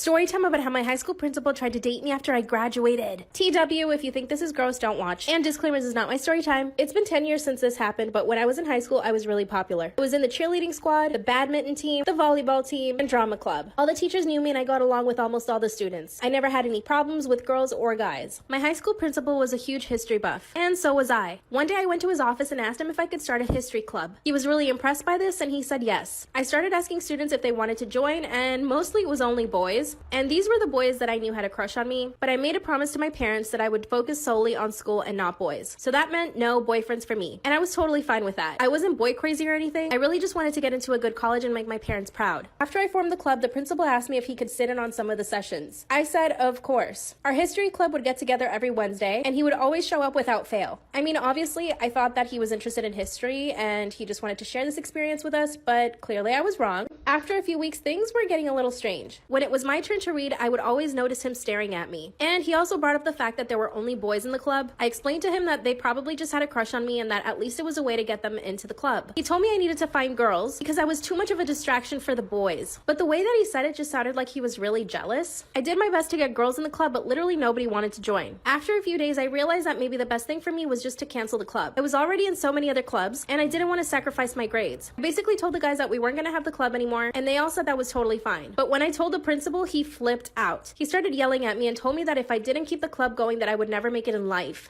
Story time about how my high school principal tried to date me after I graduated. TW, if you think this is gross, don't watch. And disclaimer, this is not my story time. It's been 10 years since this happened, but when I was in high school, I was really popular. I was in the cheerleading squad, the badminton team, the volleyball team, and drama club. All the teachers knew me and I got along with almost all the students. I never had any problems with girls or guys. My high school principal was a huge history buff, and so was I. One day I went to his office and asked him if I could start a history club. He was really impressed by this and he said yes. I started asking students if they wanted to join, and mostly it was only boys. And these were the boys that I knew had a crush on me, but I made a promise to my parents that I would focus solely on school and not boys. So that meant no boyfriends for me, and I was totally fine with that. I wasn't boy crazy or anything. I really just wanted to get into a good college and make my parents proud. After I formed the club, the principal asked me if he could sit in on some of the sessions. I said, of course. Our history club would get together every Wednesday, and he would always show up without fail. I mean, obviously, I thought that he was interested in history, and he just wanted to share this experience with us, but clearly I was wrong. After a few weeks, things were getting a little strange. When it was my turn to read, I would always notice him staring at me. And he also brought up the fact that there were only boys in the club. I explained to him that they probably just had a crush on me and that at least it was a way to get them into the club. He told me I needed to find girls because I was too much of a distraction for the boys. But the way that he said it just sounded like he was really jealous. I did my best to get girls in the club, but literally nobody wanted to join. After a few days, I realized that maybe the best thing for me was just to cancel the club. I was already in so many other clubs and I didn't want to sacrifice my grades. I basically told the guys that we weren't going to have the club anymore, and they all said that was totally fine. But when I told the principal, he flipped out. He started yelling at me and told me that if I didn't keep the club going, that I would never make it in life.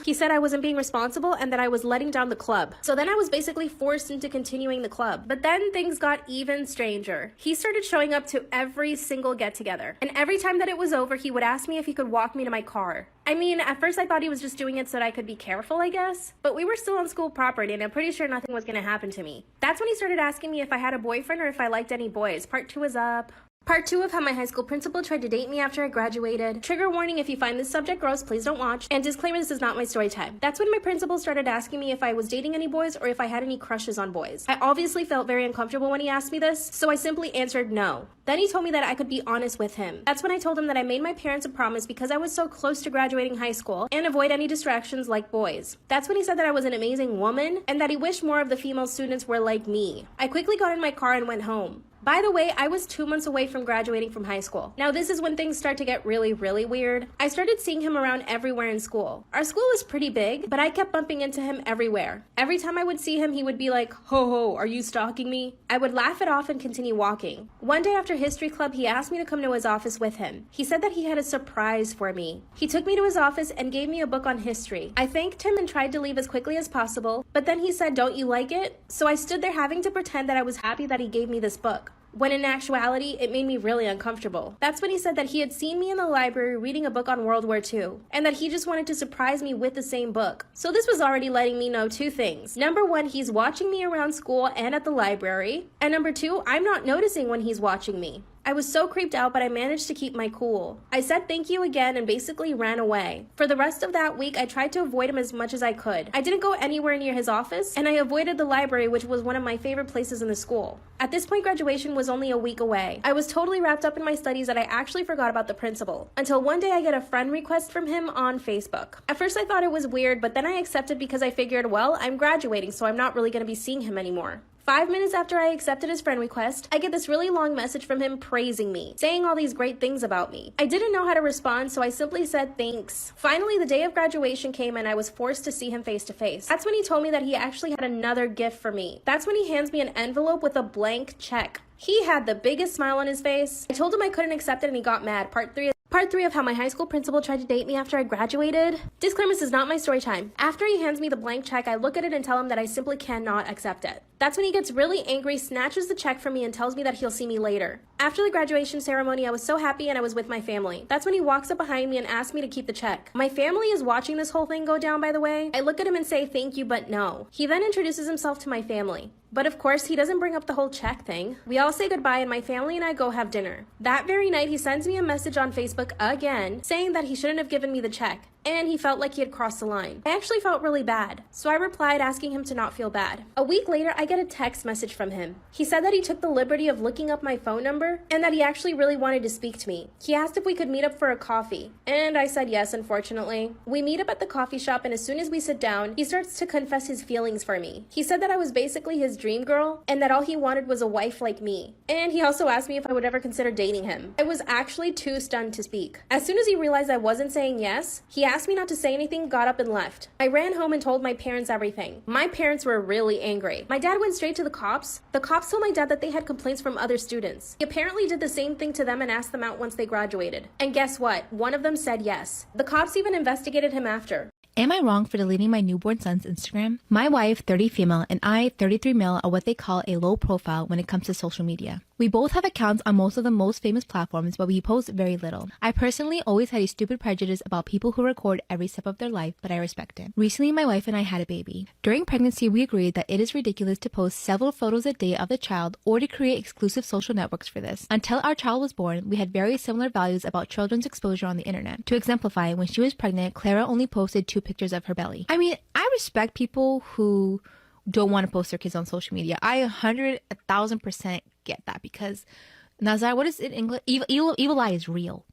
He said I wasn't being responsible and that I was letting down the club. So then I was basically forced into continuing the club. But then things got even stranger. He started showing up to every single get-together. And every time that it was over, he would ask me if he could walk me to my car. I mean, at first I thought he was just doing it so that I could be careful, I guess. But we were still on school property and I'm pretty sure nothing was gonna happen to me. That's when he started asking me if I had a boyfriend or if I liked any boys. Part 2 is up. Part 2 of how my high school principal tried to date me after I graduated. Trigger warning, if you find this subject gross, please don't watch. And disclaimer, this is not my story time. That's when my principal started asking me if I was dating any boys or if I had any crushes on boys. I obviously felt very uncomfortable when he asked me this, so I simply answered no. Then he told me that I could be honest with him. That's when I told him that I made my parents a promise because I was so close to graduating high school and avoid any distractions like boys. That's when he said that I was an amazing woman and that he wished more of the female students were like me. I quickly got in my car and went home. By the way, I was 2 months away from graduating from high school. Now this is when things start to get really weird. I started seeing him around everywhere in school. Our school was pretty big, but I kept bumping into him everywhere. Every time I would see him, he would be like, "Ho ho, are you stalking me?" I would laugh it off and continue walking. One day after history club, he asked me to come to his office with him. He said that he had a surprise for me. He took me to his office and gave me a book on history. I thanked him and tried to leave as quickly as possible, but then he said, "Don't you like it?" So I stood there having to pretend that I was happy that he gave me this book, when in actuality, it made me really uncomfortable. That's when he said that he had seen me in the library reading a book on World War II, and that he just wanted to surprise me with the same book. So this was already letting me know 2 things. Number 1, he's watching me around school and at the library. And number 2, I'm not noticing when he's watching me. I was so creeped out, but I managed to keep my cool. I said thank you again and basically ran away. For the rest of that week, I tried to avoid him as much as I could. I didn't go anywhere near his office, and I avoided the library, which was one of my favorite places in the school. At this point, graduation was only a week away. I was totally wrapped up in my studies that I actually forgot about the principal. Until one day I get a friend request from him on Facebook. At first I thought it was weird, but then I accepted because I figured, well, I'm graduating, so I'm not really going to be seeing him anymore. 5 minutes after I accepted his friend request, I get this really long message from him praising me, saying all these great things about me. I didn't know how to respond, so I simply said thanks. Finally, the day of graduation came and I was forced to see him face to face. That's when he told me that he actually had another gift for me. That's when he hands me an envelope with a blank check. He had the biggest smile on his face. I told him I couldn't accept it and he got mad. Part 3 of how my high school principal tried to date me after I graduated. Disclaimer, this is not my story time. After he hands me the blank check, I look at it and tell him that I simply cannot accept it. That's when he gets really angry, snatches the check from me, and tells me that he'll see me later. After the graduation ceremony, I was so happy and I was with my family. That's when he walks up behind me and asks me to keep the check. My family is watching this whole thing go down, by the way. I look at him and say thank you, but no. He then introduces himself to my family. But of course, he doesn't bring up the whole check thing. We all say goodbye and my family and I go have dinner. That very night, he sends me a message on Facebook again, saying that he shouldn't have given me the check. and he felt like he had crossed the line. I actually felt really bad, so I replied asking him to not feel bad. A week later, I get a text message from him. He said that he took the liberty of looking up my phone number and that he actually really wanted to speak to me. He asked if we could meet up for a coffee, and I said yes, unfortunately. We meet up at the coffee shop, and as soon as we sit down, he starts to confess his feelings for me. He said that I was basically his dream girl and that all he wanted was a wife like me. And he also asked me if I would ever consider dating him. I was actually too stunned to speak. As soon as he realized I wasn't saying yes, he asked me not to say anything, got up and left. I ran home and told my parents everything. My parents were really angry. My dad went straight to the cops. The cops told my dad that they had complaints from other students. He apparently did the same thing to them and asked them out once they graduated. And guess what? One of them said yes. The cops even investigated him after. Am I wrong for deleting my newborn son's Instagram? My wife, 30 female, and I, 33 male, are what they call a low profile when it comes to social media. We both have accounts on most of the most famous platforms, but we post very little. I personally always had a stupid prejudice about people who record every step of their life, but I respect it. Recently, my wife and I had a baby. During pregnancy, we agreed that it is ridiculous to post several photos a day of the child or to create exclusive social networks for this. Until our child was born, we had very similar values about children's exposure on the internet. To exemplify, when she was pregnant, Clara only posted 2 pictures of her belly. I mean, I respect people who don't want to post their kids on social media. I 1,000% get that, because Nazar, what is it in English? Evil eye is real.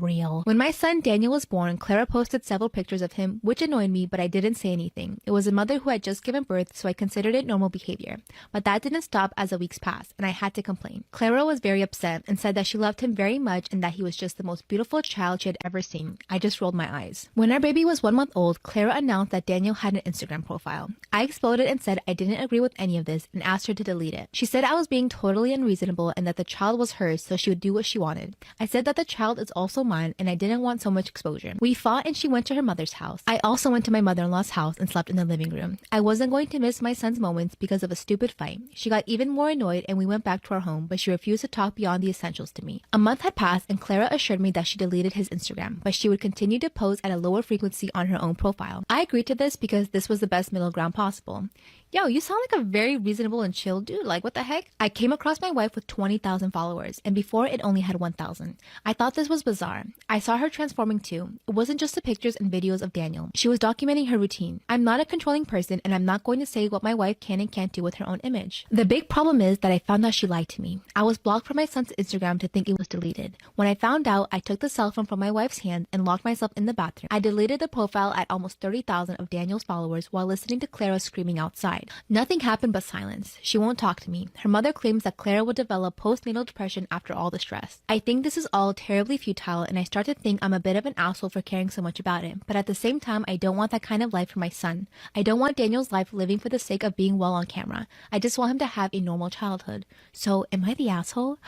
When my son Daniel was born, Clara posted several pictures of him, which annoyed me, but I didn't say anything. It was a mother who had just given birth, so I considered it normal behavior. But that didn't stop as the weeks passed, and I had to complain. Clara was very upset and said that she loved him very much and that he was just the most beautiful child she had ever seen. I just rolled my eyes. When our baby was 1 month old, Clara announced that Daniel had an Instagram profile. I exploded and said I didn't agree with any of this and asked her to delete it. She said I was being totally unreasonable and that the child was hers, so she would do what she wanted. I said that the child is also mine and I didn't want so much exposure. We fought and she went to her mother's house. I also went to my mother-in-law's house and slept in the living room. I wasn't going to miss my son's moments because of a stupid fight. She got even more annoyed and we went back to our home, but she refused to talk beyond the essentials to me. A month had passed and Clara assured me that she deleted his Instagram, but she would continue to post at a lower frequency on her own profile. I agreed to this because this was the best middle ground possible. Yo, you sound like a very reasonable and chill dude. Like, what the heck? I came across my wife with 20,000 followers, and before it only had 1,000. I thought this was bizarre. I saw her transforming too. It wasn't just the pictures and videos of Daniel. She was documenting her routine. I'm not a controlling person, and I'm not going to say what my wife can and can't do with her own image. The big problem is that I found out she lied to me. I was blocked from my son's Instagram to think it was deleted. When I found out, I took the cell phone from my wife's hand and locked myself in the bathroom. I deleted the profile at almost 30,000 of Daniel's followers while listening to Clara screaming outside. Nothing happened but silence. She won't talk to me. Her mother claims that Clara would develop postnatal depression after all the stress. I think this is all terribly futile and I start to think I'm a bit of an asshole for caring so much about it. But at the same time, I don't want that kind of life for my son. I don't want Daniel's life living for the sake of being well on camera. I just want him to have a normal childhood. So am I the asshole?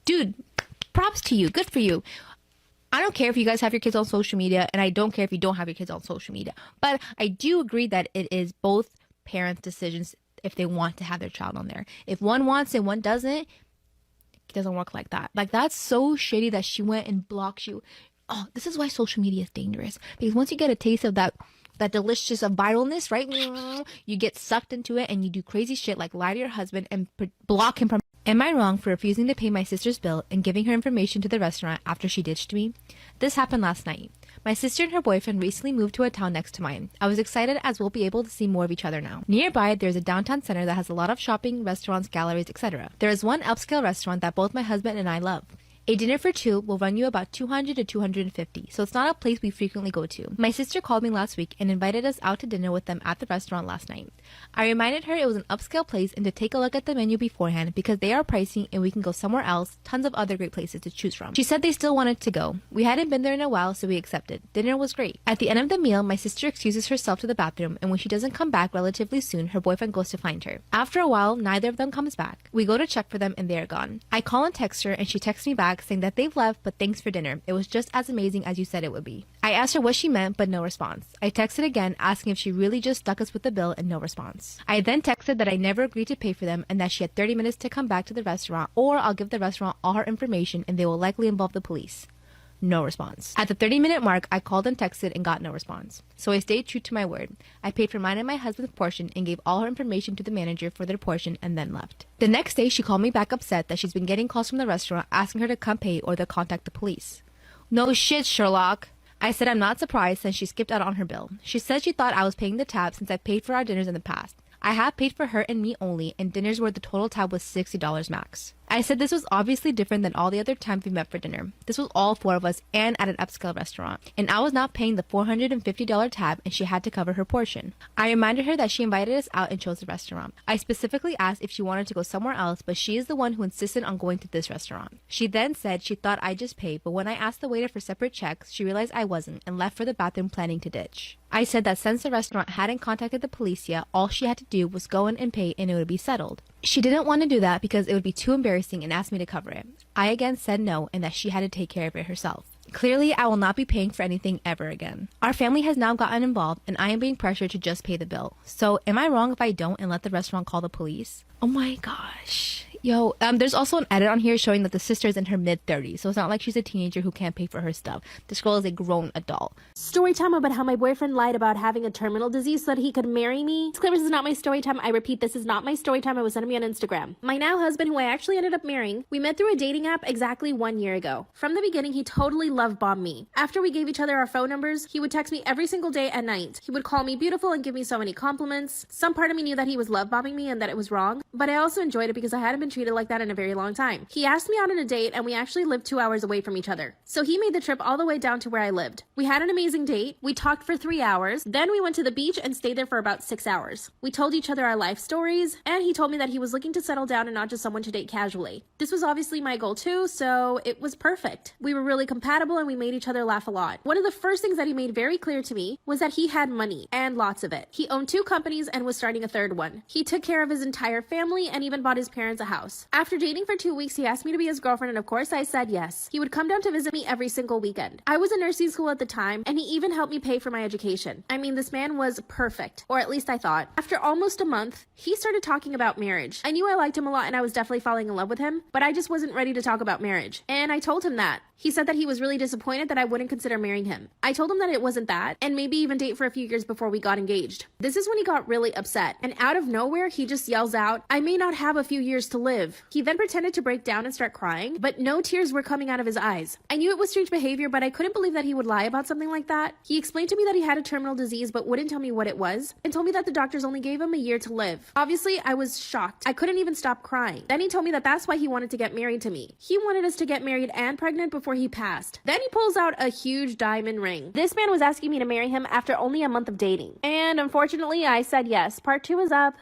Dude, props to you. Good for you. I don't care if you guys have your kids on social media, and I don't care if you don't have your kids on social media. But I do agree that it is both parents' decisions if they want to have their child on there. If one wants and one doesn't, it doesn't work like that. Like, that's so shitty that she went and blocked you. Oh, this is why social media is dangerous. Because once you get a taste of that delicious of viralness, right? You get sucked into it and you do crazy shit like lie to your husband and block him from... Am I wrong for refusing to pay my sister's bill and giving her information to the restaurant after she ditched me? This happened last night. My sister and her boyfriend recently moved to a town next to mine. I was excited as we'll be able to see more of each other now. Nearby, there's a downtown center that has a lot of shopping, restaurants, galleries, etc. There is one upscale restaurant that both my husband and I love. A dinner for two will run you about $200 to $250, so it's not a place we frequently go to. My sister called me last week and invited us out to dinner with them at the restaurant last night. I reminded her it was an upscale place and to take a look at the menu beforehand because they are pricey and we can go somewhere else, tons of other great places to choose from. She said they still wanted to go. We hadn't been there in a while, so we accepted. Dinner was great. At the end of the meal, my sister excuses herself to the bathroom, and when she doesn't come back relatively soon, her boyfriend goes to find her. After a while, neither of them comes back. We go to check for them and they are gone. I call and text her and she texts me back saying that they've left, but thanks for dinner. It was just as amazing as you said it would be. I asked her what she meant, but no response. I texted again asking if she really just stuck us with the bill and no response. I then texted that I never agreed to pay for them and that she had 30 minutes to come back to the restaurant, or I'll give the restaurant all her information and they will likely involve the police. No response. At the 30-minute mark, I called and texted and got no response. So I stayed true to my word. I paid for mine and my husband's portion and gave all her information to the manager for their portion and then left. The next day, she called me back upset that she's been getting calls from the restaurant asking her to come pay or they'll contact the police. No shit, Sherlock. I said I'm not surprised since she skipped out on her bill. She said she thought I was paying the tab since I paid for our dinners in the past. I have paid for her and me only, and dinners where the total tab was $60 max. I said this was obviously different than all the other times we met for dinner. This was all four of us and at an upscale restaurant, and I was not paying the $450 tab and she had to cover her portion. I reminded her that she invited us out and chose the restaurant. I specifically asked if she wanted to go somewhere else, but she is the one who insisted on going to this restaurant. She then said she thought I just paid, but when I asked the waiter for separate checks, she realized I wasn't and left for the bathroom planning to ditch. I said that since the restaurant hadn't contacted the police yet, all she had to do was go in and pay and it would be settled. She didn't want to do that because it would be too embarrassing and asked me to cover it. I again said no and that she had to take care of it herself. Clearly, I will not be paying for anything ever again. Our family has now gotten involved and I am being pressured to just pay the bill. So am I wrong if I don't and let the restaurant call the police? Oh my gosh. Yo, there's also an edit on here showing that the sister is in her mid-30s, so it's not like she's a teenager who can't pay for her stuff. This girl is a grown adult. Story time about how my boyfriend lied about having a terminal disease so that he could marry me. Disclaimer, this is not my story time. I repeat, this is not my story time. It was sent to me on Instagram. My now husband, who I actually ended up marrying, we met through a dating app exactly 1 year ago. From the beginning, he totally love-bombed me. After we gave each other our phone numbers, he would text me every single day at night. He would call me beautiful and give me so many compliments. Some part of me knew that he was love-bombing me and that it was wrong, but I also enjoyed it because I hadn't been treated like that in a very long time. He asked me out on a date and we actually lived 2 hours away from each other. So he made the trip all the way down to where I lived. We had an amazing date. We talked for 3 hours. Then we went to the beach and stayed there for about 6 hours. We told each other our life stories and he told me that he was looking to settle down and not just someone to date casually. This was obviously my goal too, so it was perfect. We were really compatible and we made each other laugh a lot. One of the first things that he made very clear to me was that he had money and lots of it. He owned 2 companies and was starting a 3rd one. He took care of his entire family and even bought his parents a house. After dating for 2 weeks, he asked me to be his girlfriend and of course I said yes. He would come down to visit me every single weekend. I was in nursing school at the time and he even helped me pay for my education. I mean, this man was perfect, or at least I thought. After almost a month, he started talking about marriage. I knew I liked him a lot and I was definitely falling in love with him, but I just wasn't ready to talk about marriage. And I told him that. He said that he was really disappointed that I wouldn't consider marrying him. I told him that it wasn't that, and maybe even date for a few years before we got engaged. This is when he got really upset, and out of nowhere, he just yells out, "I may not have a few years to live." He then pretended to break down and start crying, but no tears were coming out of his eyes. I knew it was strange behavior, but I couldn't believe that he would lie about something like that. He explained to me that he had a terminal disease, but wouldn't tell me what it was, and told me that the doctors only gave him a year to live. Obviously, I was shocked. I couldn't even stop crying. Then he told me that that's why he wanted to get married to me. He wanted us to get married and pregnant before he passed. Then he pulls out a huge diamond ring. This man was asking me to marry him after only a month of dating. And unfortunately, I said yes. Part 2 is up.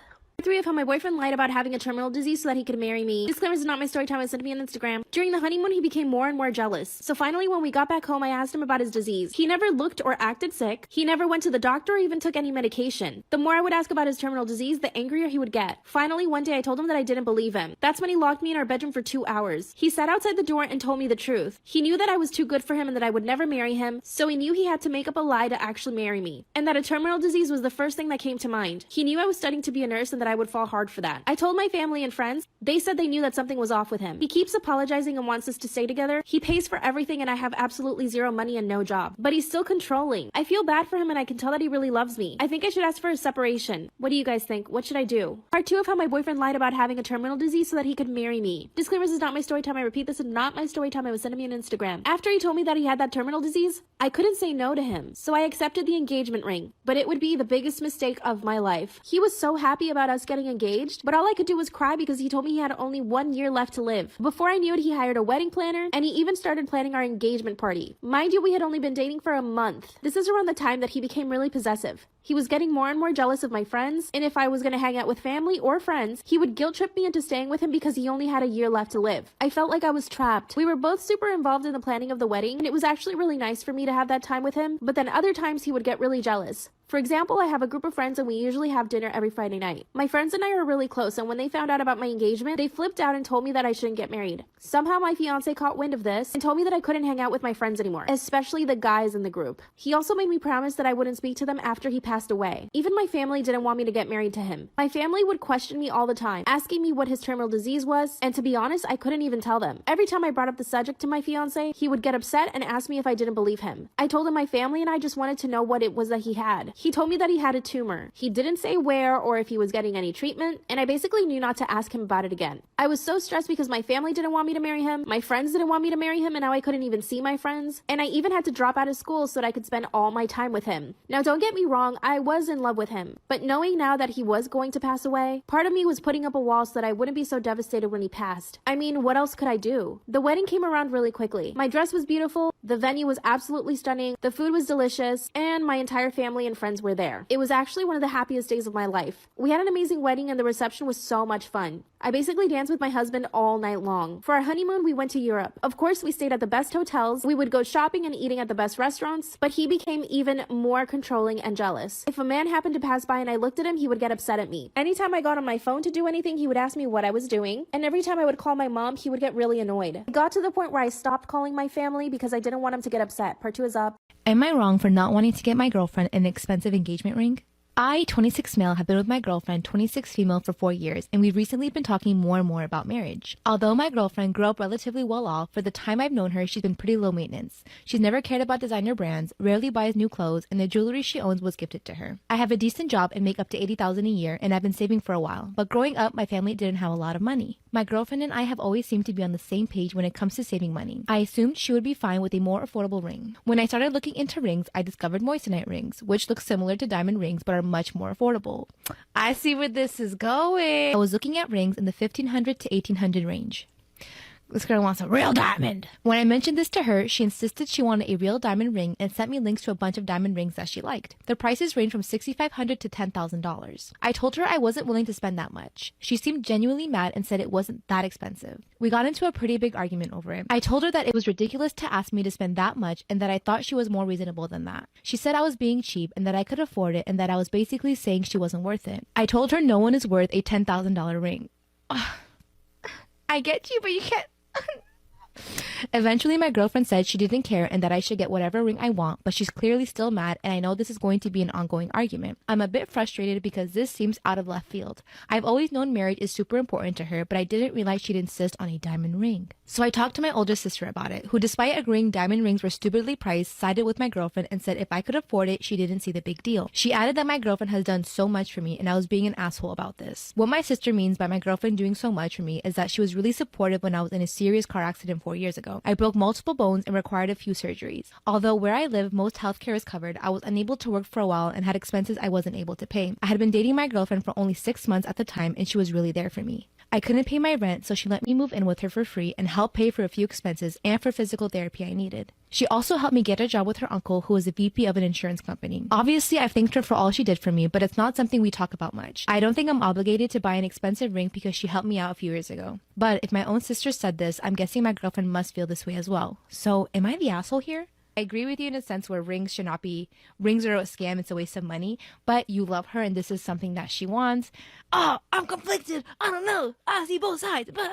3 of how my boyfriend lied about having a terminal disease so that he could marry me. Disclaimer, this is not my story time. It sent me on Instagram. During the honeymoon, he became more and more jealous. So finally, when we got back home, I asked him about his disease. He never looked or acted sick. He never went to the doctor or even took any medication. The more I would ask about his terminal disease, the angrier he would get. Finally, one day I told him that I didn't believe him. That's when he locked me in our bedroom for 2 hours. He sat outside the door and told me the truth. He knew that I was too good for him and that I would never marry him, so he knew he had to make up a lie to actually marry me. And that a terminal disease was the first thing that came to mind. He knew I was studying to be a nurse and that I would fall hard for that. I told my family and friends. They said they knew that something was off with him. He keeps apologizing and wants us to stay together. He pays for everything and I have absolutely zero money and no job. But he's still controlling. I feel bad for him and I can tell that he really loves me. I think I should ask for a separation. What do you guys think? What should I do? Part 2 of how my boyfriend lied about having a terminal disease so that he could marry me. Disclaimer, this is not my story time. I repeat, this is not my story time. It was sent to me on Instagram. After he told me that he had that terminal disease, I couldn't say no to him. So I accepted the engagement ring. But it would be the biggest mistake of my life. He was so happy about us getting engaged, but all I could do was cry because he told me he had only 1 year left to live. Before I knew it, he hired a wedding planner and he even started planning our engagement party. Mind you, we had only been dating for a month. This is around the time that he became really possessive. He was getting more and more jealous of my friends, and if I was going to hang out with family or friends, he would guilt trip me into staying with him because he only had a year left to live. I felt like I was trapped. We were both super involved in the planning of the wedding, and it was actually really nice for me to have that time with him, but then other times he would get really jealous. For example, I have a group of friends and we usually have dinner every Friday night. My friends and I are really close, and when they found out about my engagement, they flipped out and told me that I shouldn't get married. Somehow my fiance caught wind of this and told me that I couldn't hang out with my friends anymore, especially the guys in the group. He also made me promise that I wouldn't speak to them after he passed passed away. Even my family didn't want me to get married to him. My family would question me all the time, asking me what his terminal disease was, and to be honest, I couldn't even tell them. Every time I brought up the subject to my fiance, he would get upset and ask me if I didn't believe him. I told him my family and I just wanted to know what it was that he had. He told me that he had a tumor. He didn't say where or if he was getting any treatment, and I basically knew not to ask him about it again. I was so stressed because my family didn't want me to marry him, my friends didn't want me to marry him, and now I couldn't even see my friends, and I even had to drop out of school so that I could spend all my time with him. Now don't get me wrong, I was in love with him, but knowing now that he was going to pass away, part of me was putting up a wall so that I wouldn't be so devastated when he passed. I mean, what else could I do? The wedding came around really quickly. My dress was beautiful, the venue was absolutely stunning, the food was delicious, and my entire family and friends were there. It was actually one of the happiest days of my life. We had an amazing wedding and the reception was so much fun. I basically danced with my husband all night long. For our honeymoon, we went to Europe. Of course, we stayed at the best hotels. We would go shopping and eating at the best restaurants, but he became even more controlling and jealous. If a man happened to pass by and I looked at him, he would get upset at me. Anytime I got on my phone to do anything, he would ask me what I was doing, and every time I would call my mom, he would get really annoyed. It got to the point where I stopped calling my family because I didn't want him to get upset. Part 2 is up. Am I wrong for not wanting to get my girlfriend an expensive engagement ring? I, 26 male, have been with my girlfriend, 26 female, for 4 years, and we've recently been talking more and more about marriage. Although my girlfriend grew up relatively well off, for the time I've known her, she's been pretty low maintenance. She's never cared about designer brands, rarely buys new clothes, and the jewelry she owns was gifted to her. I have a decent job and make up to $80,000 a year, and I've been saving for a while, but growing up, my family didn't have a lot of money. My girlfriend and I have always seemed to be on the same page when it comes to saving money. I assumed she would be fine with a more affordable ring. When I started looking into rings, I discovered moissanite rings, which look similar to diamond rings but are much more affordable. I see where this is going. I was looking at rings in the $1,500 to $1,800 range. This girl wants a real diamond. When I mentioned this to her, she insisted she wanted a real diamond ring and sent me links to a bunch of diamond rings that she liked. The prices range from $6,500 to $10,000. I told her I wasn't willing to spend that much. She seemed genuinely mad and said it wasn't that expensive. We got into a pretty big argument over it. I told her that it was ridiculous to ask me to spend that much and that I thought she was more reasonable than that. She said I was being cheap and that I could afford it and that I was basically saying she wasn't worth it. I told her no one is worth a $10,000 ring. I get you, but you can't. Eventually, my girlfriend said she didn't care and that I should get whatever ring I want, but she's clearly still mad and I know this is going to be an ongoing argument. I'm a bit frustrated because this seems out of left field. I've always known marriage is super important to her, but I didn't realize she'd insist on a diamond ring. So I talked to my older sister about it, who, despite agreeing diamond rings were stupidly priced, sided with my girlfriend and said if I could afford it, she didn't see the big deal. She added that my girlfriend has done so much for me and I was being an asshole about this. What my sister means by my girlfriend doing so much for me is that she was really supportive when I was in a serious car accident 4 years ago. I broke multiple bones and required a few surgeries. Although where I live, most healthcare is covered, I was unable to work for a while and had expenses I wasn't able to pay. I had been dating my girlfriend for only 6 months at the time and she was really there for me. I couldn't pay my rent, so she let me move in with her for free and help pay for a few expenses and for physical therapy I needed. She also helped me get a job with her uncle, who was a VP of an insurance company. Obviously, I've thanked her for all she did for me, but it's not something we talk about much. I don't think I'm obligated to buy an expensive ring because she helped me out a few years ago. But if my own sister said this, I'm guessing my girlfriend must feel this way as well. So, am I the asshole here? I agree with you in a sense where rings are a scam, it's a waste of money, but you love her and this is something that she wants. Oh, I'm conflicted. I don't know. I see both sides, but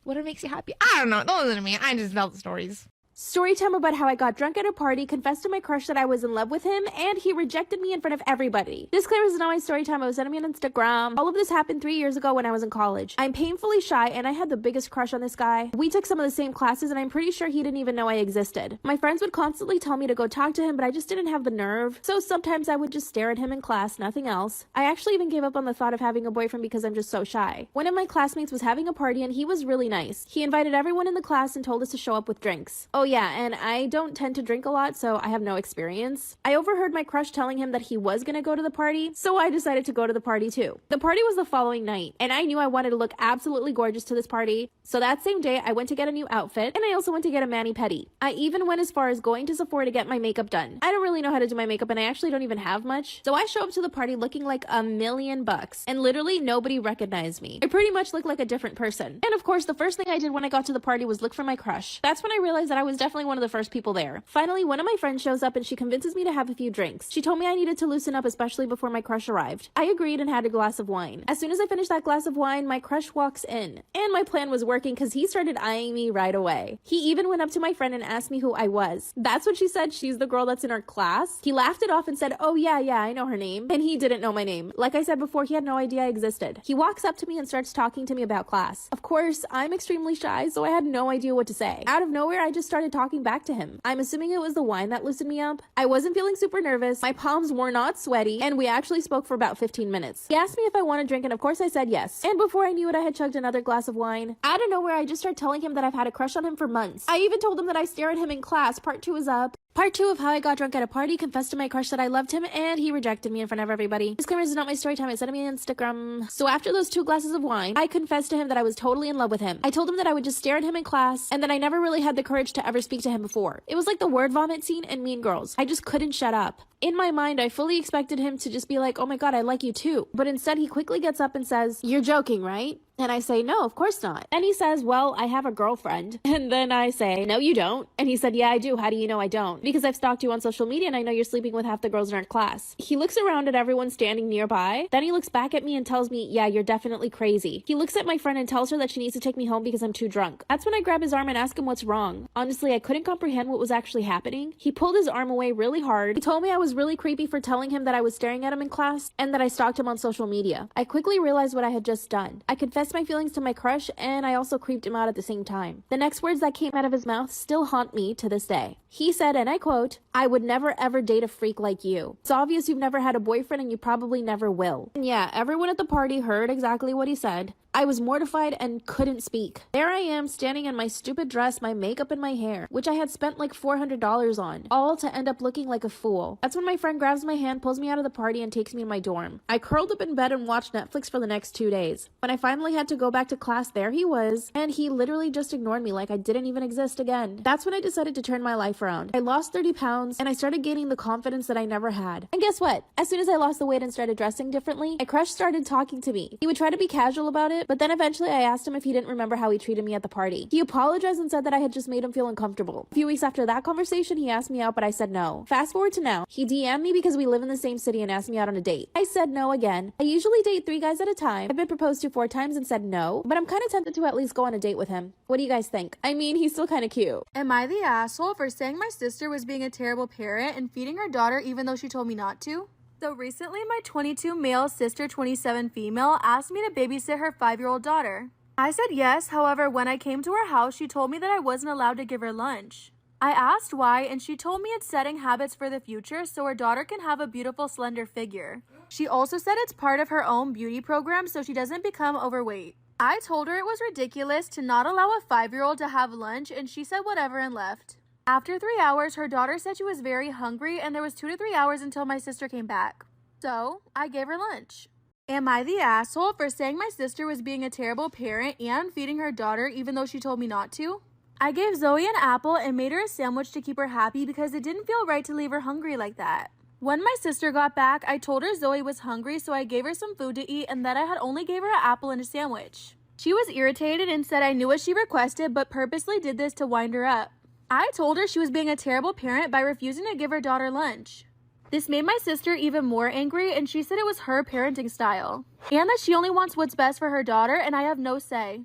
whatever makes you happy. I don't know. Don't listen to me. I just tell the stories. Story time about how I got drunk at a party, confessed to my crush that I was in love with him, and he rejected me in front of everybody. Disclaimer, this is not my story time. I was sending me on Instagram. All of this happened 3 years ago when I was in college. I'm painfully shy, and I had the biggest crush on this guy. We took some of the same classes, and I'm pretty sure he didn't even know I existed. My friends would constantly tell me to go talk to him, but I just didn't have the nerve. So sometimes I would just stare at him in class, nothing else. I actually even gave up on the thought of having a boyfriend because I'm just so shy. One of my classmates was having a party, and he was really nice. He invited everyone in the class and told us to show up with drinks. Oh yeah, and I don't tend to drink a lot, so I have no experience. I overheard my crush telling him that he was gonna go to the party, so I decided to go to the party too. The party was the following night, and I knew I wanted to look absolutely gorgeous to this party, so that same day I went to get a new outfit, and I also went to get a mani-pedi. I even went as far as going to Sephora to get my makeup done. I don't really know how to do my makeup, and I actually don't even have much, so I show up to the party looking like $1,000,000, and literally nobody recognized me. I pretty much looked like a different person. And of course, the first thing I did when I got to the party was look for my crush. That's when I realized that I was definitely one of the first people there. Finally, one of my friends shows up and she convinces me to have a few drinks. She told me I needed to loosen up, especially before my crush arrived. I agreed and had a glass of wine. As soon as I finished that glass of wine, my crush walks in. And my plan was working. barking because he started eyeing me right away. He even went up to my friend and asked me who I was. That's what she said. She's the girl that's in our class. He laughed it off and said, oh yeah, I know her name. And he didn't know my name. Like I said before, he had no idea I existed. He walks up to me and starts talking to me about class. Of course, I'm extremely shy, so I had no idea what to say. Out of nowhere, I just started talking back to him. I'm assuming it was the wine that loosened me up. I wasn't feeling super nervous. My palms were not sweaty, and we actually spoke for about 15 minutes. He asked me if I want a drink, and of course I said yes. And before I knew it, I had chugged another glass of wine. Out of nowhere, I just started telling him that I've had a crush on him for months. I even told him that I stare at him in class. Part 2 is up. Part 2 of how I got drunk at a party, confessed to my crush that I loved him, and he rejected me in front of everybody. Disclaimer, this is not my story time. I said it on my Instagram. So after those 2 glasses of wine, I confessed to him that I was totally in love with him. I told him that I would just stare at him in class, and that I never really had the courage to ever speak to him before. It was like the word vomit scene in Mean Girls. I just couldn't shut up. In my mind, I fully expected him to just be like, oh my god, I like you too. But instead, he quickly gets up and says, you're joking, right? And I say, no, of course not. And he says, well, I have a girlfriend. And then I say, no, you don't. And he said, yeah, I do. How do you know I don't? Because I've stalked you on social media and I know you're sleeping with half the girls in our class. He looks around at everyone standing nearby. Then he looks back at me and tells me, yeah, you're definitely crazy. He looks at my friend and tells her that she needs to take me home because I'm too drunk. That's when I grab his arm and ask him what's wrong. Honestly, I couldn't comprehend what was actually happening. He pulled his arm away really hard. He told me I was really creepy for telling him that I was staring at him in class and that I stalked him on social media. I quickly realized what I had just done. I confessed my feelings to my crush, and I also creeped him out at the same time. The next words that came out of his mouth still haunt me to this day. He said, and I quote, I would never ever date a freak like you. It's obvious you've never had a boyfriend and you probably never will. And yeah, everyone at the party heard exactly what he said. I was mortified and couldn't speak. There I am, standing in my stupid dress, my makeup and my hair, which I had spent like $400 on, all to end up looking like a fool. That's when my friend grabs my hand, pulls me out of the party, and takes me to my dorm. I curled up in bed and watched Netflix for the next 2 days. When I finally had to go back to class, there he was, and he literally just ignored me like I didn't even exist again. That's when I decided to turn my life around. I lost 30 pounds, and I started gaining the confidence that I never had. And guess what? As soon as I lost the weight and started dressing differently, my crush started talking to me. He would try to be casual about it, but then eventually I asked him if he didn't remember how he treated me at the party. He apologized and said that I had just made him feel uncomfortable. A few weeks after that conversation, he asked me out, but I said no. Fast forward to now. He DM'd me because we live in the same city and asked me out on a date. I said no again. I usually date 3 guys at a time. I've been proposed to 4 times and said no, but I'm kind of tempted to at least go on a date with him. What do you guys think? I mean, he's still kind of cute. Am I the asshole for saying my sister was being a terrible parent and feeding her daughter even though she told me not to? So recently, my 22 male sister, 27 female, asked me to babysit her 5-year-old daughter. I said yes, however, when I came to her house, she told me that I wasn't allowed to give her lunch. I asked why, and she told me it's setting habits for the future so her daughter can have a beautiful, slender figure. She also said it's part of her own beauty program so she doesn't become overweight. I told her it was ridiculous to not allow a 5-year-old to have lunch, and she said whatever and left. After 3 hours, her daughter said she was very hungry, and there was 2 to 3 hours until my sister came back. So, I gave her lunch. Am I the asshole for saying my sister was being a terrible parent and feeding her daughter even though she told me not to? I gave Zoe an apple and made her a sandwich to keep her happy because it didn't feel right to leave her hungry like that. When my sister got back, I told her Zoe was hungry, so I gave her some food to eat and that I had only gave her an apple and a sandwich. She was irritated and said I knew what she requested but purposely did this to wind her up. I told her she was being a terrible parent by refusing to give her daughter lunch. This made my sister even more angry, and she said it was her parenting style, and that she only wants what's best for her daughter, and I have no say.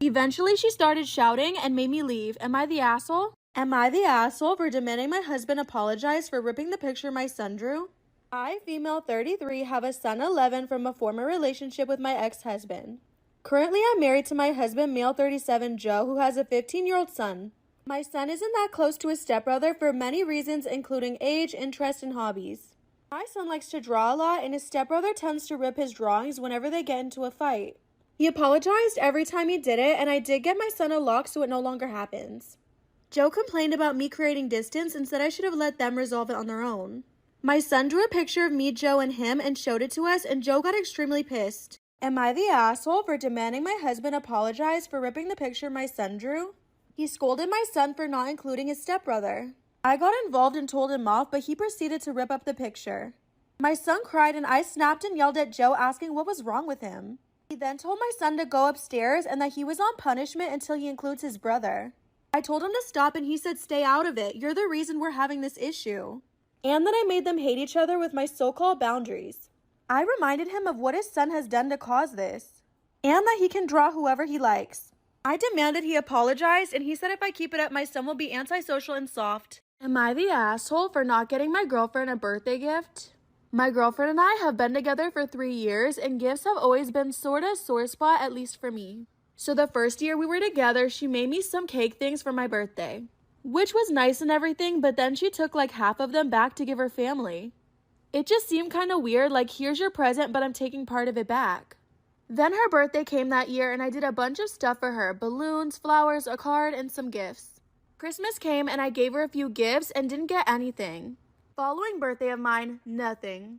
Eventually, she started shouting and made me leave. Am I the asshole? Am I the asshole for demanding my husband apologize for ripping the picture my son drew? I, female 33, have a son 11 from a former relationship with my ex-husband. Currently, I'm married to my husband, male 37, Joe, who has a 15-year-old son. My son isn't that close to his stepbrother for many reasons, including age, interest, and hobbies. My son likes to draw a lot, and his stepbrother tends to rip his drawings whenever they get into a fight. He apologized every time he did it, and I did get my son a lock so it no longer happens. Joe complained about me creating distance and said I should have let them resolve it on their own. My son drew a picture of me, Joe, and him and showed it to us, and Joe got extremely pissed. Am I the asshole for demanding my husband apologize for ripping the picture my son drew? He scolded my son for not including his stepbrother. I got involved and told him off, but he proceeded to rip up the picture. My son cried and I snapped and yelled at Joe asking what was wrong with him. He then told my son to go upstairs and that he was on punishment until he includes his brother. I told him to stop and he said, stay out of it. You're the reason we're having this issue. And that I made them hate each other with my so-called boundaries. I reminded him of what his son has done to cause this. And that he can draw whoever he likes. I demanded he apologized, and he said if I keep it up, my son will be antisocial and soft. Am I the asshole for not getting my girlfriend a birthday gift? My girlfriend and I have been together for 3 years, and gifts have always been sorta a sore spot, at least for me. So the first year we were together, she made me some cake things for my birthday, which was nice and everything, but then she took like half of them back to give her family. It just seemed kind of weird, like here's your present, but I'm taking part of it back. Then her birthday came that year, and I did a bunch of stuff for her, balloons, flowers, a card, and some gifts. Christmas came, and I gave her a few gifts and didn't get anything. Following birthday of mine, nothing.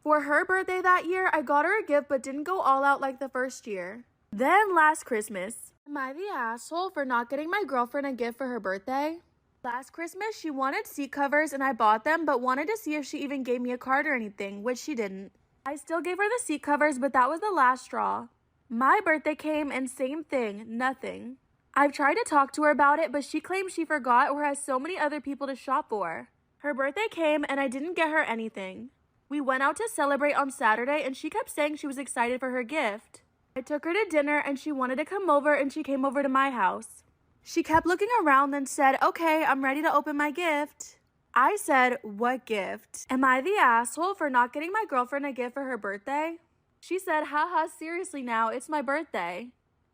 For her birthday that year, I got her a gift but didn't go all out like the first year. Then last Christmas, am I the asshole for not getting my girlfriend a gift for her birthday? Last Christmas, she wanted seat covers and I bought them, but wanted to see if she even gave me a card or anything, which she didn't. I still gave her the seat covers, but that was the last straw. My birthday came and same thing, nothing. I've tried to talk to her about it, but she claims she forgot or has so many other people to shop for. Her birthday came and I didn't get her anything. We went out to celebrate on Saturday and she kept saying she was excited for her gift. I took her to dinner and she wanted to come over and she came over to my house. She kept looking around then said, "Okay, I'm ready to open my gift." I said, "What gift? Am I the asshole for not getting my girlfriend a gift for her birthday?" She said, "Haha, seriously now, it's my birthday."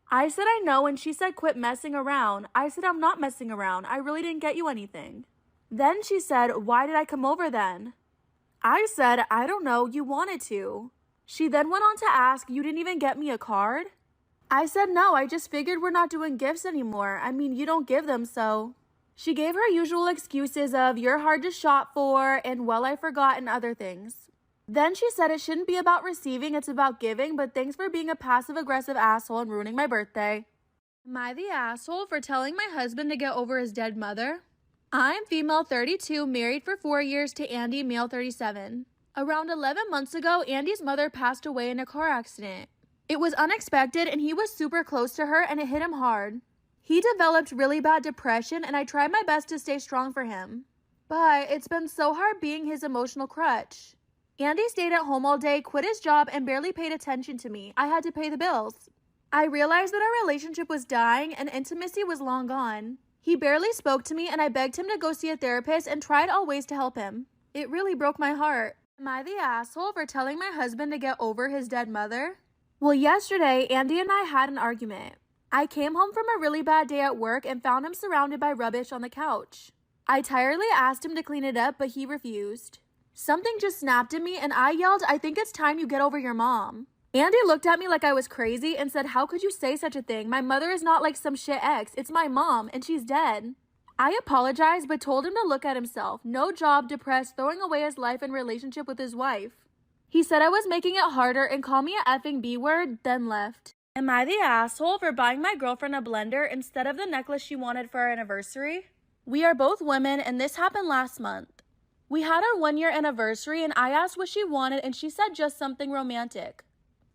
I said, "I know," and she said, "Quit messing around." I said, "I'm not messing around. I really didn't get you anything." Then she said, "Why did I come over then?" I said, "I don't know, you wanted to." She then went on to ask, "You didn't even get me a card?" I said, "No, I just figured we're not doing gifts anymore. I mean, you don't give them, so." She gave her usual excuses of, "You're hard to shop for," and "well, I forgot," and other things. Then she said it shouldn't be about receiving, it's about giving, but thanks for being a passive-aggressive asshole and ruining my birthday. Am I the asshole for telling my husband to get over his dead mother? I'm female 32, married for 4 years to Andy, male 37. Around 11 months ago, Andy's mother passed away in a car accident. It was unexpected and he was super close to her and it hit him hard. He developed really bad depression and I tried my best to stay strong for him. But it's been so hard being his emotional crutch. Andy stayed at home all day, quit his job, and barely paid attention to me. I had to pay the bills. I realized that our relationship was dying and intimacy was long gone. He barely spoke to me and I begged him to go see a therapist and tried all ways to help him. It really broke my heart. Am I the asshole for telling my husband to get over his dead mother? Well, yesterday, Andy and I had an argument. I came home from a really bad day at work and found him surrounded by rubbish on the couch. I tiredly asked him to clean it up, but he refused. Something just snapped at me and I yelled, "I think it's time you get over your mom." Andy looked at me like I was crazy and said, "How could you say such a thing? My mother is not like some shit ex. It's my mom and she's dead." I apologized but told him to look at himself. No job, depressed, throwing away his life and relationship with his wife. He said I was making it harder and called me a effing B-word, then left. Am I the asshole for buying my girlfriend a blender instead of the necklace she wanted for our anniversary? We are both women and this happened last month. We had our 1-year anniversary and I asked what she wanted and she said just something romantic.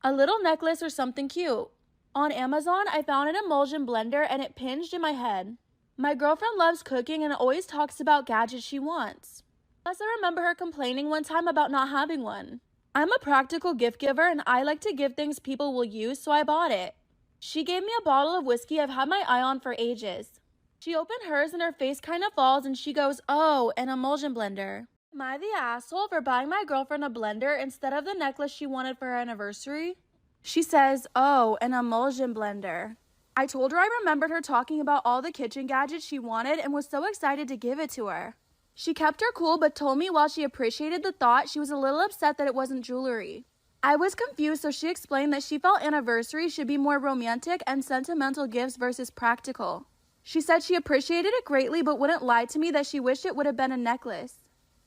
A little necklace or something cute. On Amazon, I found an emulsion blender and it pinged in my head. My girlfriend loves cooking and always talks about gadgets she wants. Plus, I remember her complaining one time about not having one. I'm a practical gift giver and I like to give things people will use, so I bought it. She gave me a bottle of whiskey I've had my eye on for ages. She opened hers and her face kind of falls and she goes, "Oh, an emulsion blender." Am I the asshole for buying my girlfriend a blender instead of the necklace she wanted for her anniversary? She says, "Oh, an emulsion blender." I told her I remembered her talking about all the kitchen gadgets she wanted and was so excited to give it to her. She kept her cool but told me while she appreciated the thought, she was a little upset that it wasn't jewelry. I was confused, so she explained that she felt anniversaries should be more romantic and sentimental gifts versus practical. She said she appreciated it greatly but wouldn't lie to me that she wished it would have been a necklace.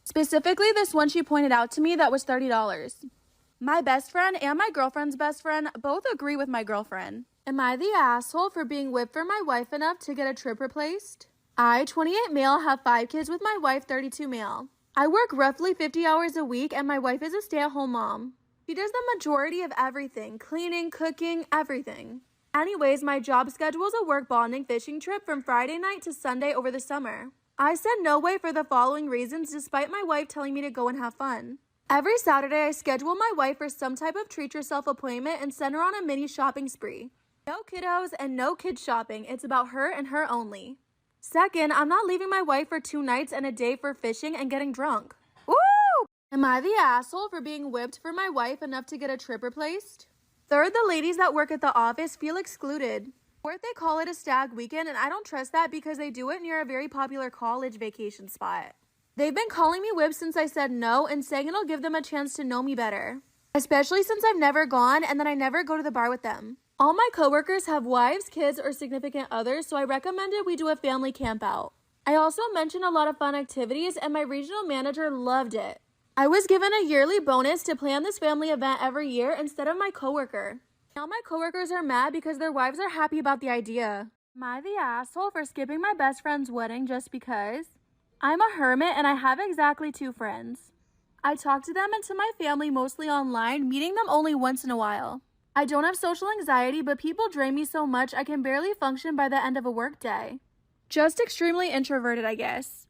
Specifically, this one she pointed out to me that was $30. My best friend and my girlfriend's best friend both agree with my girlfriend. Am I the asshole for being whipped for my wife enough to get a trip replaced? I, 28 male, have 5 kids with my wife, 32 male. I work roughly 50 hours a week and my wife is a stay-at-home mom. She does the majority of everything, cleaning, cooking, everything. Anyways, my job schedule is a work bonding fishing trip from Friday night to Sunday over the summer. I said no way for the following reasons despite my wife telling me to go and have fun. Every Saturday, I schedule my wife for some type of treat yourself appointment and send her on a mini shopping spree. No kiddos and no kid shopping. It's about her and her only. Second, I'm not leaving my wife for 2 nights and a day for fishing and getting drunk. Woo! Am I the asshole for being whipped for my wife enough to get a trip replaced? Third, the ladies that work at the office feel excluded. Fourth, they call it a stag weekend, and I don't trust that because they do it near a very popular college vacation spot. They've been calling me whip since I said no and saying it'll give them a chance to know me better. Especially since I've never gone and then I never go to the bar with them. All my coworkers have wives, kids, or significant others, so I recommended we do a family camp out. I also mentioned a lot of fun activities and my regional manager loved it. I was given a yearly bonus to plan this family event every year instead of my coworker. Now my coworkers are mad because their wives are happy about the idea. Am I the asshole for skipping my best friend's wedding just because? I'm a hermit and I have exactly 2 friends. I talk to them and to my family mostly online, meeting them only once in a while. I don't have social anxiety, but people drain me so much I can barely function by the end of a work day. Just extremely introverted, I guess.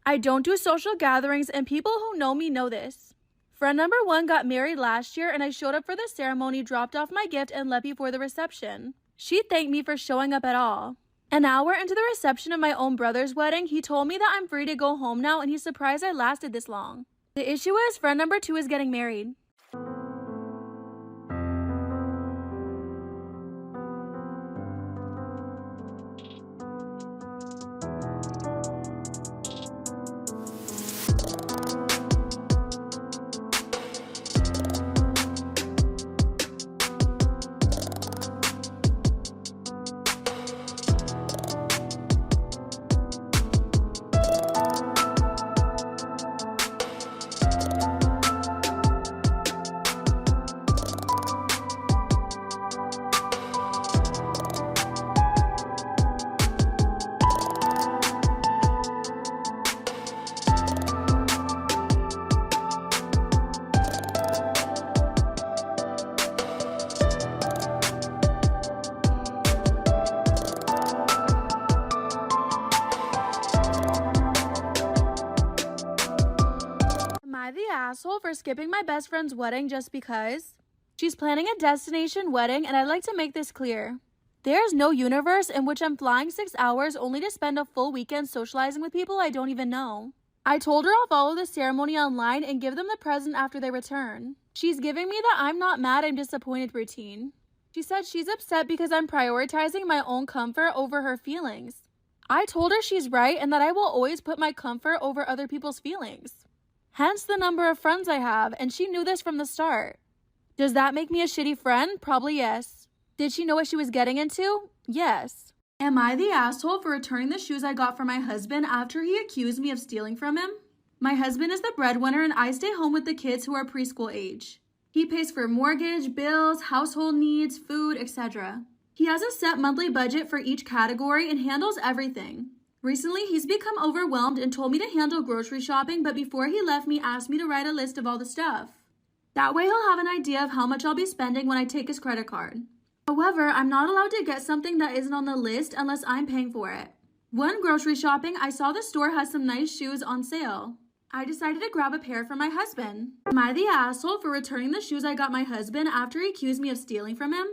I don't do social gatherings and people who know me know this. Friend number 1 got married last year and I showed up for the ceremony, dropped off my gift, and left before the reception. She thanked me for showing up at all. An hour into the reception of my own brother's wedding, he told me that I'm free to go home now and he's surprised I lasted this long. The issue is friend number 2 is getting married. Am I the asshole for skipping my best friend's wedding just because? She's planning a destination wedding and I'd like to make this clear. There's no universe in which I'm flying 6 hours only to spend a full weekend socializing with people I don't even know. I told her I'll follow the ceremony online and give them the present after they return. She's giving me the I'm not mad, I'm disappointed routine. She said she's upset because I'm prioritizing my own comfort over her feelings. I told her she's right and that I will always put my comfort over other people's feelings. Hence the number of friends I have, and she knew this from the start. Does that make me a shitty friend? Probably yes. Did she know what she was getting into? Yes. Am I the asshole for returning the shoes I got for my husband after he accused me of stealing from him? My husband is the breadwinner and I stay home with the kids who are preschool age. He pays for mortgage, bills, household needs, food, etc. He has a set monthly budget for each category and handles everything. Recently, he's become overwhelmed and told me to handle grocery shopping, but before he left me, asked me to write a list of all the stuff. That way he'll have an idea of how much I'll be spending when I take his credit card. However, I'm not allowed to get something that isn't on the list unless I'm paying for it. When grocery shopping, I saw the store has some nice shoes on sale. I decided to grab a pair for my husband. Am I the asshole for returning the shoes I got my husband after he accused me of stealing from him?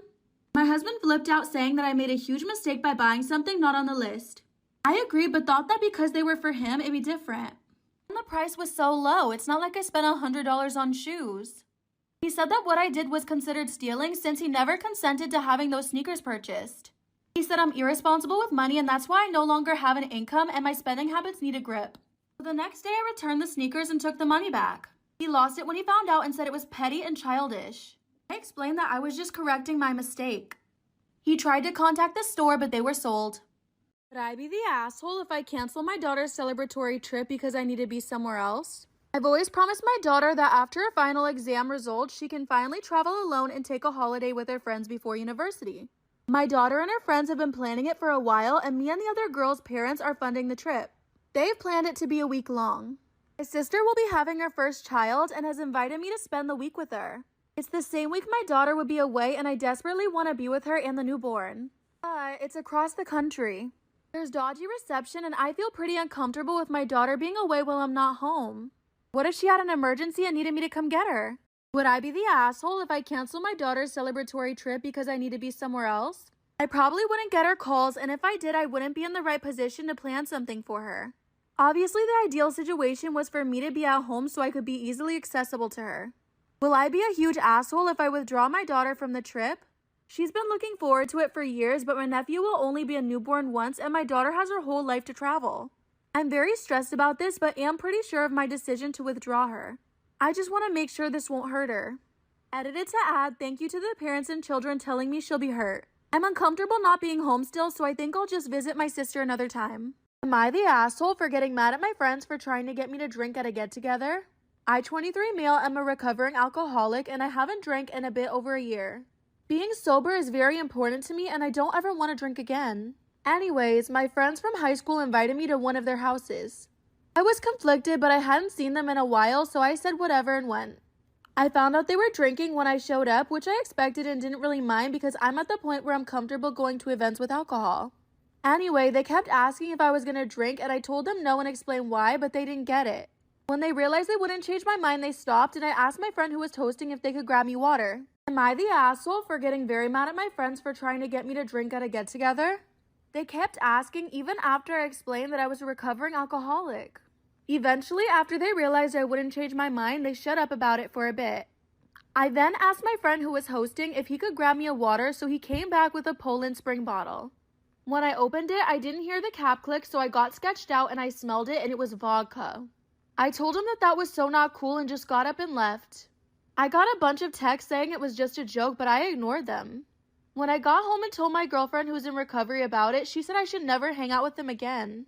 My husband flipped out saying that I made a huge mistake by buying something not on the list. I agreed, but thought that because they were for him, it'd be different. And the price was so low, it's not like I spent $100 on shoes. He said that what I did was considered stealing since he never consented to having those sneakers purchased. He said I'm irresponsible with money and that's why I no longer have an income and my spending habits need a grip. So the next day I returned the sneakers and took the money back. He lost it when he found out and said it was petty and childish. I explained that I was just correcting my mistake. He tried to contact the store, but they were sold. Would I be the asshole if I cancel my daughter's celebratory trip because I need to be somewhere else? I've always promised my daughter that after her final exam results, she can finally travel alone and take a holiday with her friends before university. My daughter and her friends have been planning it for a while, and me and the other girls' parents are funding the trip. They've planned it to be a week long. My sister will be having her first child and has invited me to spend the week with her. It's the same week my daughter would be away, and I desperately want to be with her and the newborn. But it's across the country. There's dodgy reception and I feel pretty uncomfortable with my daughter being away while I'm not home. What if she had an emergency and needed me to come get her? Would I be the asshole if I cancel my daughter's celebratory trip because I need to be somewhere else? I probably wouldn't get her calls, and if I did, I wouldn't be in the right position to plan something for her. Obviously, the ideal situation was for me to be at home so I could be easily accessible to her. Will I be a huge asshole if I withdraw my daughter from the trip? She's been looking forward to it for years, but my nephew will only be a newborn once, and my daughter has her whole life to travel. I'm very stressed about this, but am pretty sure of my decision to withdraw her. I just want to make sure this won't hurt her. Edited to add, thank you to the parents and children telling me she'll be hurt. I'm uncomfortable not being home still, so I think I'll just visit my sister another time. Am I the asshole for getting mad at my friends for trying to get me to drink at a get-together? I, 23 male, am a recovering alcoholic, and I haven't drank in a bit over a year. Being sober is very important to me, and I don't ever want to drink again. Anyways, my friends from high school invited me to one of their houses. I was conflicted, but I hadn't seen them in a while, so I said whatever and went. I found out they were drinking when I showed up, which I expected and didn't really mind because I'm at the point where I'm comfortable going to events with alcohol. Anyway, they kept asking if I was going to drink, and I told them no and explained why, but they didn't get it. When they realized they wouldn't change my mind, they stopped, and I asked my friend who was hosting if they could grab me water. Am I the asshole for getting very mad at my friends for trying to get me to drink at a get-together? They kept asking even after I explained that I was a recovering alcoholic. Eventually, after they realized I wouldn't change my mind, they shut up about it for a bit. I then asked my friend who was hosting if he could grab me a water, so he came back with a Poland Spring bottle. When I opened it, I didn't hear the cap click, so I got sketched out and I smelled it and it was vodka. I told him that that was so not cool and just got up and left. I got a bunch of texts saying it was just a joke, but I ignored them. When I got home and told my girlfriend who was in recovery about it, she said I should never hang out with them again.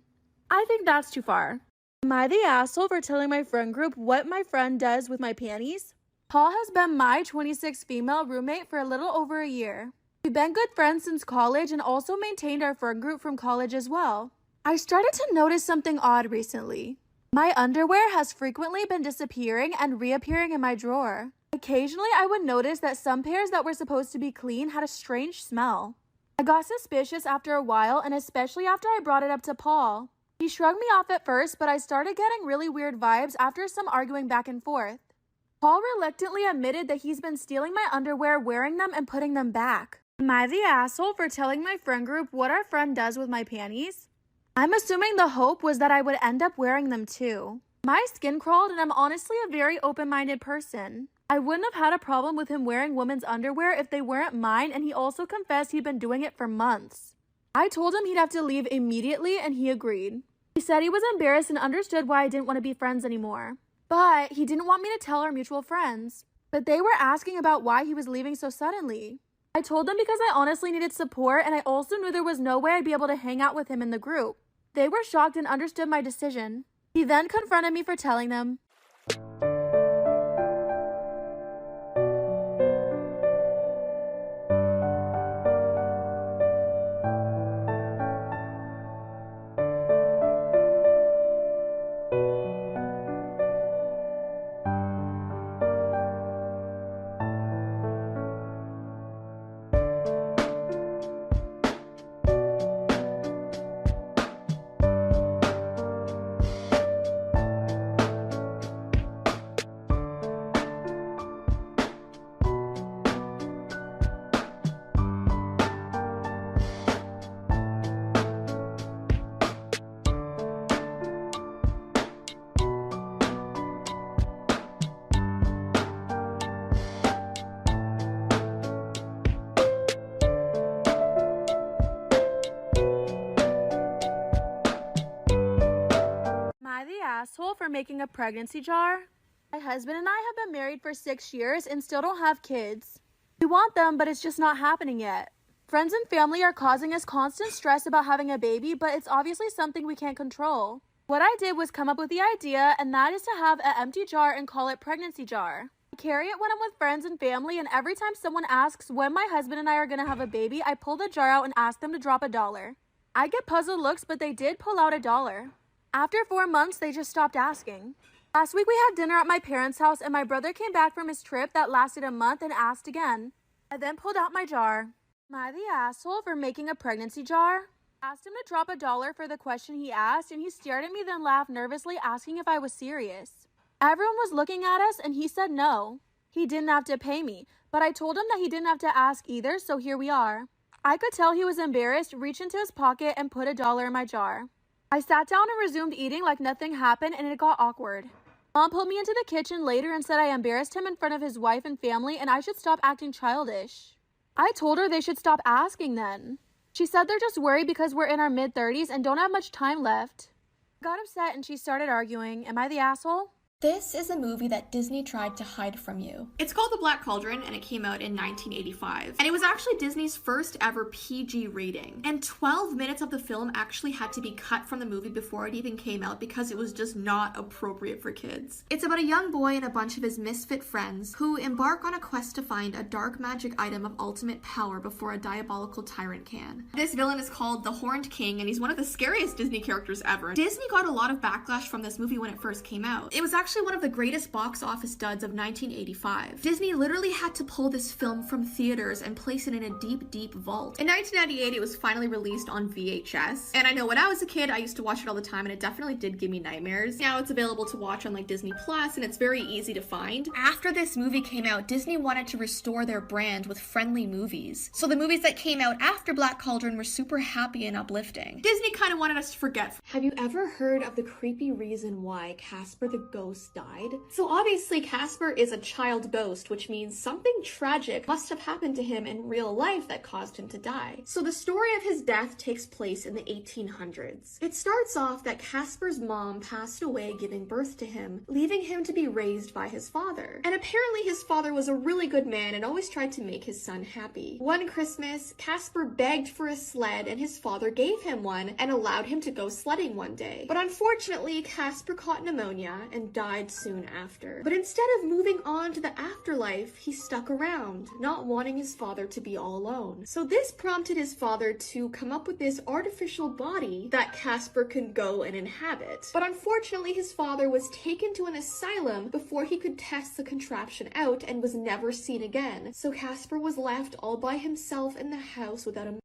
I think that's too far. Am I the asshole for telling my friend group what my friend does with my panties? Paul has been my 26 female roommate for a little over a year. We've been good friends since college and also maintained our friend group from college as well. I started to notice something odd recently. My underwear has frequently been disappearing and reappearing in my drawer. Occasionally, I would notice that some pairs that were supposed to be clean had a strange smell. I got suspicious after a while, and especially after I brought it up to Paul. He shrugged me off at first, but I started getting really weird vibes after some arguing back and forth. Paul reluctantly admitted that he's been stealing my underwear, wearing them, and putting them back. Am I the asshole for telling my friend group what our friend does with my panties? I'm assuming the hope was that I would end up wearing them too. My skin crawled, and I'm honestly a very open-minded person. I wouldn't have had a problem with him wearing women's underwear if they weren't mine, and he also confessed he'd been doing it for months. I told him he'd have to leave immediately, and he agreed. He said he was embarrassed and understood why I didn't want to be friends anymore. But he didn't want me to tell our mutual friends. But they were asking about why he was leaving so suddenly. I told them because I honestly needed support, and I also knew there was no way I'd be able to hang out with him in the group. They were shocked and understood my decision. He then confronted me for telling them. Asshole for making a pregnancy jar? My husband and I have been married for 6 years and still don't have kids. We want them, but it's just not happening yet. Friends and family are causing us constant stress about having a baby, but it's obviously something we can't control. What I did was come up with the idea, and that is to have an empty jar and call it pregnancy jar. I carry it when I'm with friends and family, and every time someone asks when my husband and I are going to have a baby, I pull the jar out and ask them to drop $1. I get puzzled looks, but they did pull out $1. After 4 months, they just stopped asking. Last week we had dinner at my parents' house, and my brother came back from his trip that lasted a month and asked again. I then pulled out my jar. Am I the asshole for making a pregnancy jar? I asked him to drop $1 for the question he asked, and he stared at me then laughed nervously, asking if I was serious. Everyone was looking at us, and he said no. He didn't have to pay me, but I told him that he didn't have to ask either, so here we are. I could tell he was embarrassed, reached into his pocket, and put $1 in my jar. I sat down and resumed eating like nothing happened, and it got awkward. Mom pulled me into the kitchen later and said I embarrassed him in front of his wife and family and I should stop acting childish. I told her they should stop asking then. She said they're just worried because we're in our mid-30s and don't have much time left. I got upset and she started arguing. Am I the asshole? This is a movie that Disney tried to hide from you. It's called The Black Cauldron and it came out in 1985. And it was actually Disney's first ever PG rating. And 12 minutes of the film actually had to be cut from the movie before it even came out because it was just not appropriate for kids. It's about a young boy and a bunch of his misfit friends who embark on a quest to find a dark magic item of ultimate power before a diabolical tyrant can. This villain is called the Horned King and he's one of the scariest Disney characters ever. Disney got a lot of backlash from this movie when it first came out. It was actually one of the greatest box office duds of 1985. Disney literally had to pull this film from theaters and place it in a deep, deep vault. In 1998, it was finally released on VHS. And I know when I was a kid, I used to watch it all the time and it definitely did give me nightmares. Now it's available to watch on like Disney Plus and it's very easy to find. After this movie came out, Disney wanted to restore their brand with friendly movies. So the movies that came out after Black Cauldron were super happy and uplifting. Disney kind of wanted us to forget. Have you ever heard of the creepy reason why Casper the Ghost died? So obviously Casper is a child ghost, which means something tragic must have happened to him in real life that caused him to die. So the story of his death takes place in the 1800s. It starts off that Casper's mom passed away giving birth to him, leaving him to be raised by his father. And apparently his father was a really good man and always tried to make his son happy. One Christmas, Casper begged for a sled and his father gave him one and allowed him to go sledding one day. But unfortunately, Casper caught pneumonia and died soon after. But instead of moving on to the afterlife, he stuck around, not wanting his father to be all alone. So this prompted his father to come up with this artificial body that Casper can go and inhabit. But unfortunately, his father was taken to an asylum before he could test the contraption out and was never seen again. So Casper was left all by himself in the house without a